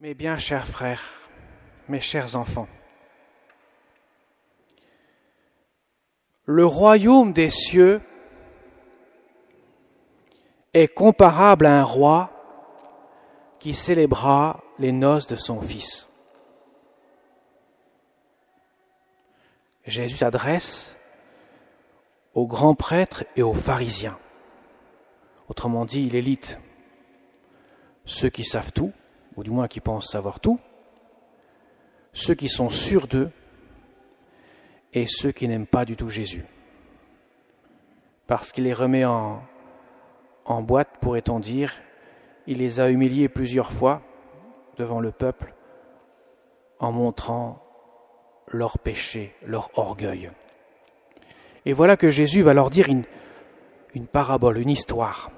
Mes bien chers frères, mes chers enfants, le royaume des cieux est comparable à un roi qui célébra les noces de son fils. Jésus s'adresse aux grands prêtres et aux pharisiens, autrement dit l'élite, ceux qui savent tout, ou du moins qui pensent savoir tout, ceux qui sont sûrs d'eux et ceux qui n'aiment pas du tout Jésus. Parce qu'il les remet en boîte, pourrait-on dire, il les a humiliés plusieurs fois devant le peuple en montrant leur péché, leur orgueil. Et voilà que Jésus va leur dire une parabole, une histoire.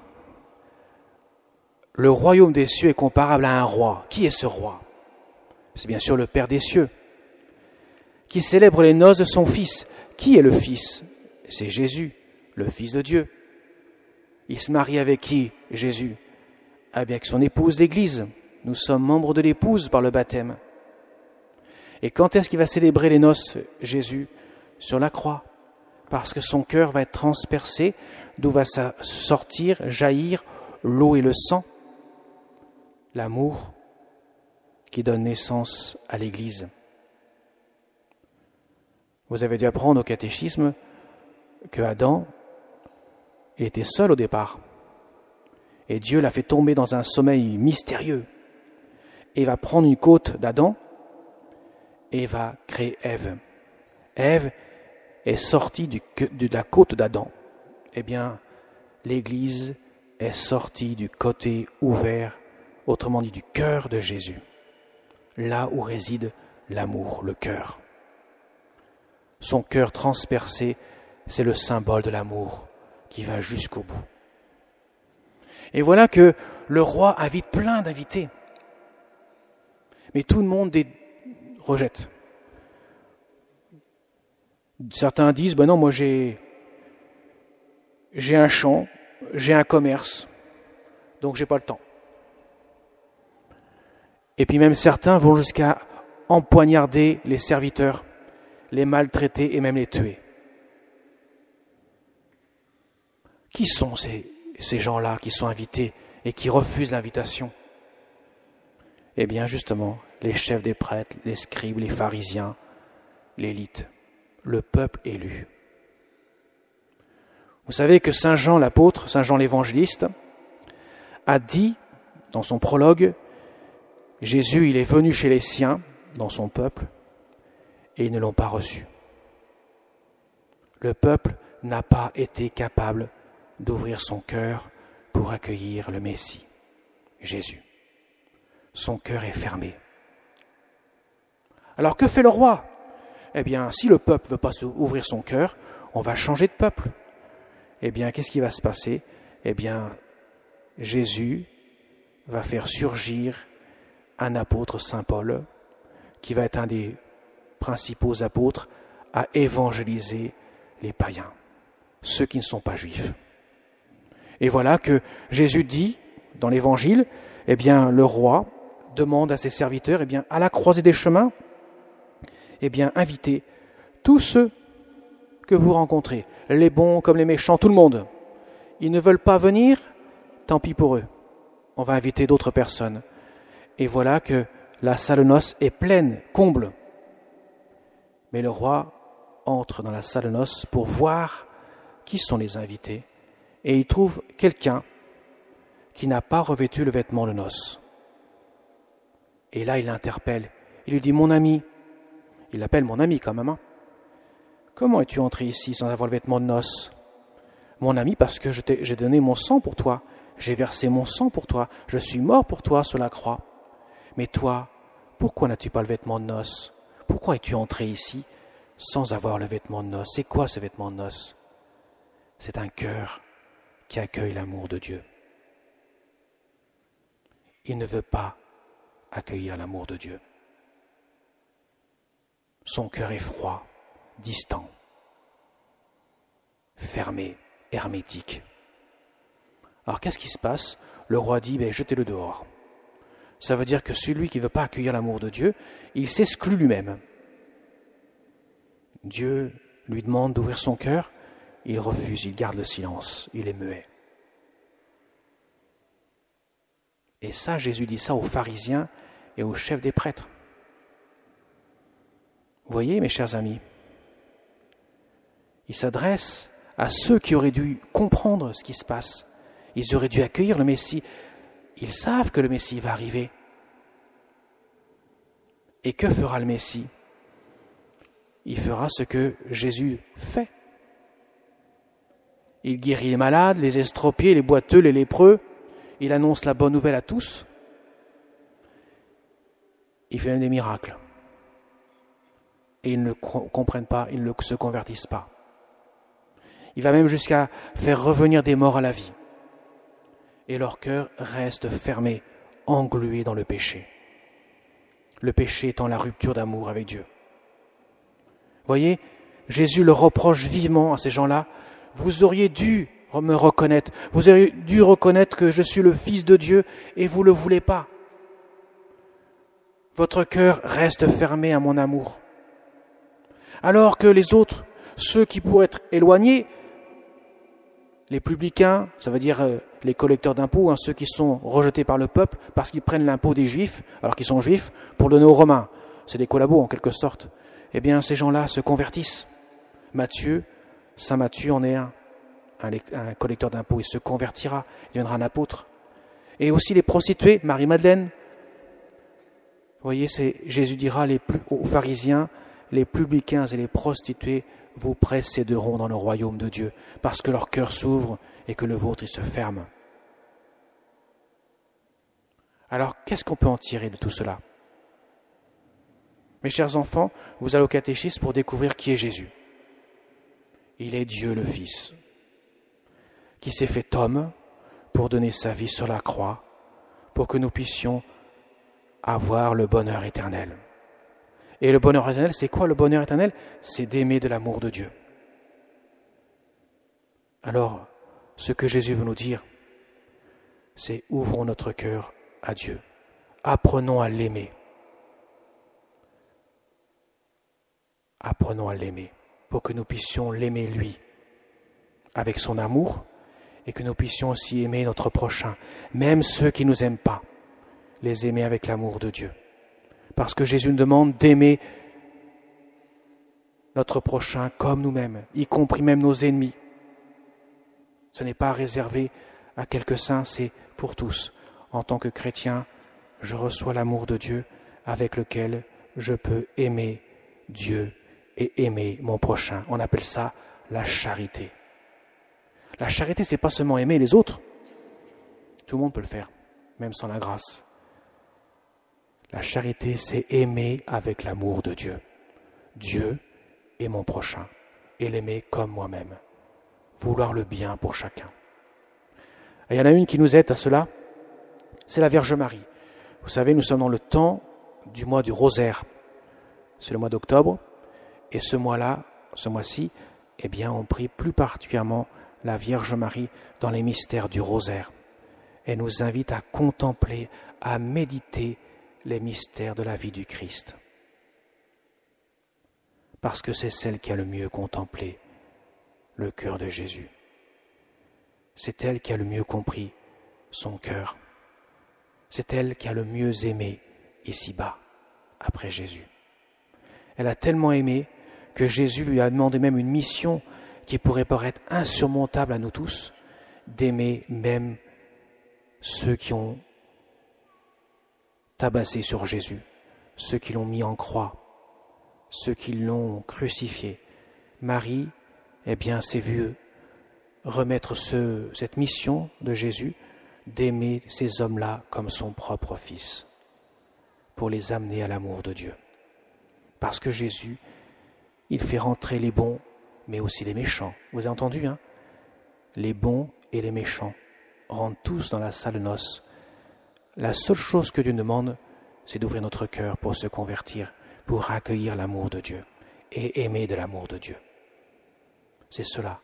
Le royaume des cieux est comparable à un roi. Qui est ce roi ? C'est bien sûr le Père des cieux, qui célèbre les noces de son Fils. Qui est le Fils ? C'est Jésus, le Fils de Dieu. Il se marie avec qui, Jésus ? Avec son épouse, l'Église. Nous sommes membres de l'épouse par le baptême. Et quand est-ce qu'il va célébrer les noces, Jésus ? Sur la croix. Parce que son cœur va être transpercé, d'où va sortir, jaillir l'eau et le sang. L'amour qui donne naissance à l'Église. Vous avez dû apprendre au catéchisme que Adam, il était seul au départ. Et Dieu l'a fait tomber dans un sommeil mystérieux. Et il va prendre une côte d'Adam et va créer Ève. Ève est sortie de la côte d'Adam. Eh bien, l'Église est sortie du côté ouvert, autrement dit du cœur de Jésus, là où réside l'amour, le cœur. Son cœur transpercé, c'est le symbole de l'amour qui va jusqu'au bout. Et voilà que le roi invite plein d'invités. Mais tout le monde rejette. Certains disent, non, moi j'ai un champ, j'ai un commerce, donc j'ai pas le temps. Et puis même certains vont jusqu'à empoignarder les serviteurs, les maltraiter et même les tuer. Qui sont ces gens-là qui sont invités et qui refusent l'invitation ? Eh bien justement, les chefs des prêtres, les scribes, les pharisiens, l'élite, le peuple élu. Vous savez que Saint Jean l'apôtre, Saint Jean l'évangéliste, a dit dans son prologue, Jésus, il est venu chez les siens, dans son peuple, et ils ne l'ont pas reçu. Le peuple n'a pas été capable d'ouvrir son cœur pour accueillir le Messie, Jésus. Son cœur est fermé. Alors que fait le roi ? Eh bien, si le peuple ne veut pas ouvrir son cœur, on va changer de peuple. Eh bien, qu'est-ce qui va se passer ? Eh bien, Jésus va faire surgir un apôtre, Saint Paul, qui va être un des principaux apôtres à évangéliser les païens, ceux qui ne sont pas juifs. Et voilà que Jésus dit, dans l'Évangile, eh bien, le roi demande à ses serviteurs, eh bien, à la croisée des chemins, eh bien, invitez tous ceux que vous rencontrez, les bons comme les méchants, tout le monde. Ils ne veulent pas venir, tant pis pour eux. On va inviter d'autres personnes. Et voilà que la salle de noces est pleine, comble. Mais le roi entre dans la salle de noces pour voir qui sont les invités. Et il trouve quelqu'un qui n'a pas revêtu le vêtement de noces. Et là, il l'interpelle. Il lui dit, mon ami, il l'appelle mon ami quand même, comment es-tu entré ici sans avoir le vêtement de noces ? Mon ami, parce que j'ai donné mon sang pour toi, j'ai versé mon sang pour toi, je suis mort pour toi sur la croix. Mais toi, pourquoi n'as-tu pas le vêtement de noces ? Pourquoi es-tu entré ici sans avoir le vêtement de noces ? C'est quoi ce vêtement de noces ? C'est un cœur qui accueille l'amour de Dieu. Il ne veut pas accueillir l'amour de Dieu. Son cœur est froid, distant, fermé, hermétique. Alors qu'est-ce qui se passe ? Le roi dit, jetez-le dehors. Ça veut dire que celui qui ne veut pas accueillir l'amour de Dieu, il s'exclut lui-même. Dieu lui demande d'ouvrir son cœur, il refuse, il garde le silence, il est muet. Et ça, Jésus dit ça aux pharisiens et aux chefs des prêtres. Vous voyez, mes chers amis, il s'adresse à ceux qui auraient dû comprendre ce qui se passe. Ils auraient dû accueillir le Messie. Ils savent que le Messie va arriver. Et que fera le Messie? Il fera ce que Jésus fait. Il guérit les malades, les estropiés, les boiteux, les lépreux. Il annonce la bonne nouvelle à tous. Il fait même des miracles. Et ils ne comprennent pas, ils ne se convertissent pas. Il va même jusqu'à faire revenir des morts à la vie. Et leur cœur reste fermé, englué dans le péché. Le péché étant la rupture d'amour avec Dieu. Voyez, Jésus le reproche vivement à ces gens-là. Vous auriez dû me reconnaître. Vous auriez dû reconnaître que je suis le Fils de Dieu et vous ne le voulez pas. Votre cœur reste fermé à mon amour. Alors que les autres, ceux qui pourraient être éloignés, les publicains, ça veut dire les collecteurs d'impôts, ceux qui sont rejetés par le peuple parce qu'ils prennent l'impôt des Juifs, alors qu'ils sont Juifs, pour le donner aux Romains. C'est des collabos en quelque sorte. Eh bien, ces gens-là se convertissent. Saint Matthieu en est un collecteur d'impôts. Il se convertira, il deviendra un apôtre. Et aussi les prostituées, Marie-Madeleine. Vous voyez, Jésus dira aux pharisiens, les publicains et les prostituées vous précéderont dans le royaume de Dieu, parce que leur cœur s'ouvre et que le vôtre il se ferme. Alors, qu'est-ce qu'on peut en tirer de tout cela? Mes chers enfants, vous allez au catéchisme pour découvrir qui est Jésus. Il est Dieu le Fils, qui s'est fait homme pour donner sa vie sur la croix, pour que nous puissions avoir le bonheur éternel. Et le bonheur éternel, c'est quoi le bonheur éternel? C'est d'aimer de l'amour de Dieu. Alors, ce que Jésus veut nous dire, c'est ouvrons notre cœur à Dieu. Apprenons à l'aimer. Apprenons à l'aimer pour que nous puissions l'aimer lui avec son amour et que nous puissions aussi aimer notre prochain, même ceux qui ne nous aiment pas, les aimer avec l'amour de Dieu. Parce que Jésus nous demande d'aimer notre prochain comme nous-mêmes, y compris même nos ennemis. Ce n'est pas réservé à quelques saints, c'est pour tous. En tant que chrétien, je reçois l'amour de Dieu avec lequel je peux aimer Dieu et aimer mon prochain. On appelle ça la charité. La charité, c'est pas seulement aimer les autres. Tout le monde peut le faire, même sans la grâce. La charité, c'est aimer avec l'amour de Dieu. Dieu et mon prochain. Et l'aimer comme moi-même. Vouloir le bien pour chacun. Et il y en a une qui nous aide à cela, c'est la Vierge Marie. Vous savez, nous sommes dans le temps du mois du rosaire. C'est le mois d'octobre. Et ce mois-ci, eh bien, on prie plus particulièrement la Vierge Marie dans les mystères du rosaire. Elle nous invite à contempler, à méditer les mystères de la vie du Christ. Parce que c'est celle qui a le mieux contemplé le cœur de Jésus. C'est elle qui a le mieux compris son cœur. C'est elle qui a le mieux aimé ici-bas, après Jésus. Elle a tellement aimé que Jésus lui a demandé même une mission qui pourrait paraître insurmontable à nous tous, d'aimer même ceux qui ont tabassé sur Jésus, ceux qui l'ont mis en croix, ceux qui l'ont crucifié. Marie, eh bien, s'est vue remettre cette mission de Jésus d'aimer ces hommes-là comme son propre fils, pour les amener à l'amour de Dieu. Parce que Jésus, il fait rentrer les bons, mais aussi les méchants. Vous avez entendu, hein? Les bons et les méchants rentrent tous dans la salle de noces. La seule chose que Dieu demande, c'est d'ouvrir notre cœur pour se convertir, pour accueillir l'amour de Dieu et aimer de l'amour de Dieu. C'est cela.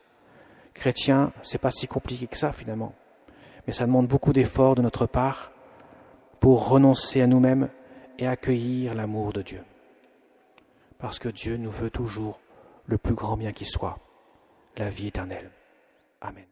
Chrétien, c'est pas si compliqué que ça finalement, mais ça demande beaucoup d'efforts de notre part pour renoncer à nous-mêmes et accueillir l'amour de Dieu. Parce que Dieu nous veut toujours le plus grand bien qui soit, la vie éternelle. Amen.